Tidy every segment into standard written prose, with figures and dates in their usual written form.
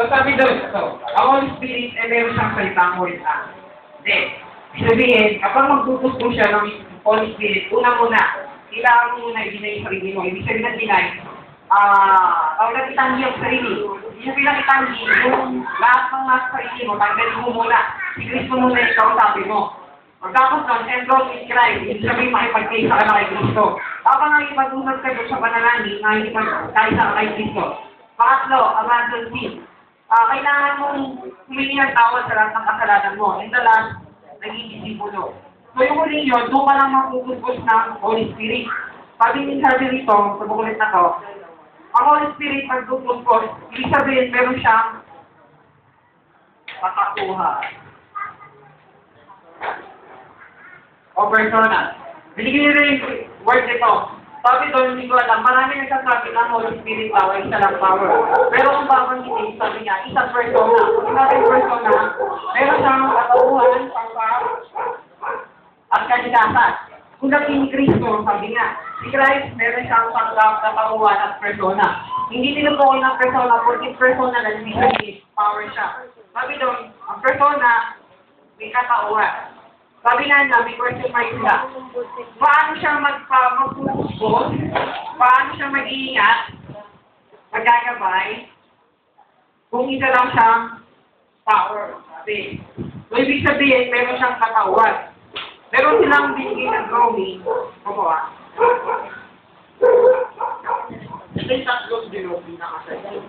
So sabi doon, ang Holy Spirit ay meron siyang salitang word na. Then, sabihin, kapag magtutusto siya ng Holy Spirit, una-muna, kailangan mo muna i-deny yung sarili mo. Ibig sabihin ng deny, tawag itanggi ang sarili. Hindi mo bilang itanggi, yung lahat ng nasa sarili mo, tanggalin mo muna. Si Kristo muna ikaw sabi mo. Pagkatapos nun, enroll in Christ, ibig sabihin makipagkaisa ka na kay Kristo. Habang nakipag-usap ka doon sa panalangin, nakipagkaisa ka kay Kristo. Pangatlo, abandon sin. Kailangan mong humingi ng tawad sa lahat ng kasalanan mo. And the last, naging disipulo. So yung huling yun, doon ka lang mapupuspos ng Holy Spirit. Sabi rito, sa bukulit na to, ang Holy Spirit pag pupuspos, ibig sabihin meron siyang patakuha. O persona. Binigyan nyo rin yung word nito. Sabi doon, hindi ko alam, marami nagsasabi ng Holy Spirit power, isa lang power. Pero kung babanggitin, sabi niya, isang persona. Kung natin persona, meron siyang katauhan, pangpar, at kalikasan. Kung naging Kristo, sabi niya, si Christ, meron siyang katauhan at persona. Hindi tinutukoy ng persona, porque persona na hindi power siya. Sabi doon, ang persona, may katauhan. Sabi nga na, may question mark sila. Paano siya magpupuspos? Paano siya mag-iingat? Magagabay? Kung isa lang siyang power. Sabi. So, ibig sabihin, meron siyang katawan. Meron silang binigay ng drawing. Opo Ito yung tatlong drawing na kasaya.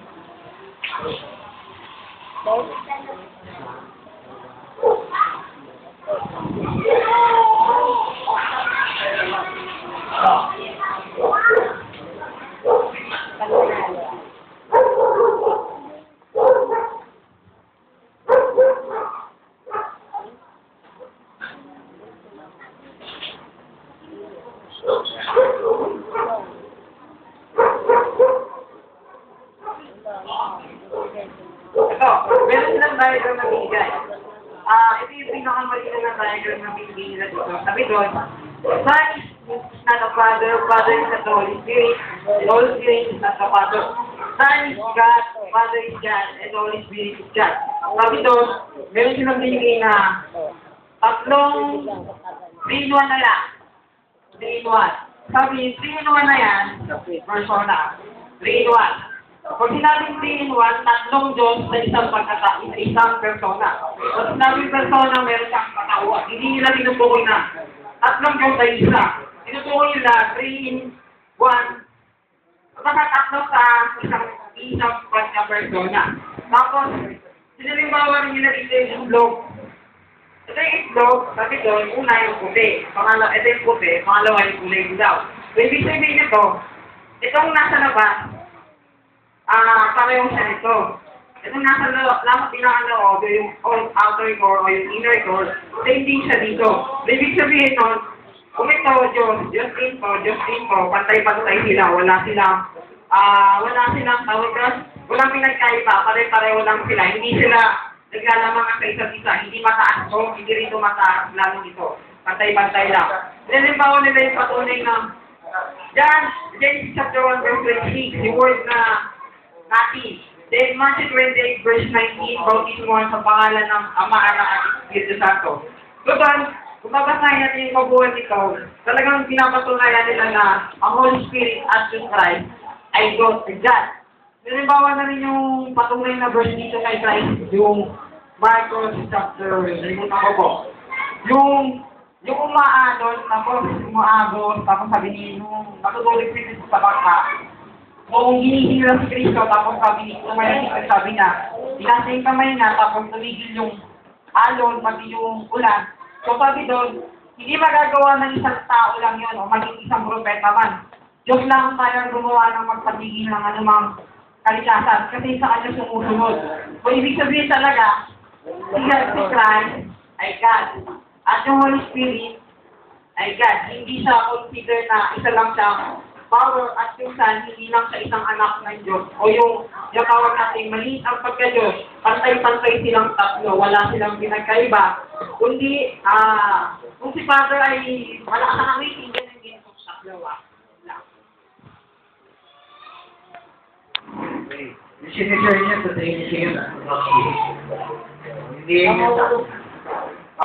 Meron silang diagram na binigay. Ito yung pinakamalina na diagram na binigay nila dito. Sabi doon, Son is not a Father, Father is not the Holy Spirit, and Holy Spirit is not the Father. Son is God, Father is God, and Holy Spirit is God. Sabi doon, meron silang binigay na tatlong 3-in-1 na lang. 3-in-1. Sabi, 3-in-1 na yan, persona. 3-in-1. Pag sinabing 3-in-1, tatlong Diyos sa isang pagkatao, sa isang persona. Pag sinabing persona, meron siyang katawan. Hindi nila tinutukoy na tatlong Diyos sa isa. Tinutukoy nila 3-in-1. Tatlo sa isang pagka-persona. Tapos, sinilimbawa rin nila dito yung itlog. Ito yung itlog, sabi doon, una yung puti. Ito yung puti, pangalawa yung kulay daw. So, ibig sabihin nito, itong nasa labas, parehong siya nito. Itong nasa pinaka-loob, yung outer core o yung inner core, hindi siya dito. Ibig sabihin nun, kung ito, Diyos din po, pantay-pantay sila, wala silang tawag, walang pinagkaiba, pare-pareho lang sila, hindi sila naglalamang sa isa't isa, hindi mataas to, hindi rito mataas, lalo dito, pantay-pantay lang. Halimbawa nila yung patunay ng, John, Genesis chapter 1 verse 26, yung word na natin. Then, Matthew 28, verse 19, bautismo sa pangalan ng Ama, Anak, at Espiritu Santo. So, kung babasahin natin yung mabuhay nito, talagang pinapatunayan nila na ang Holy Spirit at yung Christ ay God and God. Halimbawa na rin yung patunay na verse dito kay Christ, yung Marcos chapter, nalimutan ko po. Yung umaanon, tapos umaagos, tapos sabi niya, yung matutulog Kristo sa baka. Kung hinising lang si Kristo, tapos sabi niya, inasa yung kamay na, tapos tumigil yung alon, pati yung ulan. So sabi doon, hindi magagawa ng isang tao lang yun, o maging isang propeta man. Diyos lang tayo gumawa ng magpatigil ng anumang kalikasan, kasi sa kanya sumusunod. So ibig sabihin talaga, si Christ ay God. At yung Holy Spirit ay God. Hindi siya consider na isa lang siya power at yung Son, hindi lang sa isang anak ng Diyos. O yung tawag natin, maliit ang pagka-Diyos, pantay-pantay silang tatlo, wala silang pinagkaiba. Kundi, kung si Father ay wala ka nang waiting, yan ang ginagawa sa dalawa. Okay. Yung sinishare niya, sa tingin niya yun, ah. Hindi yun.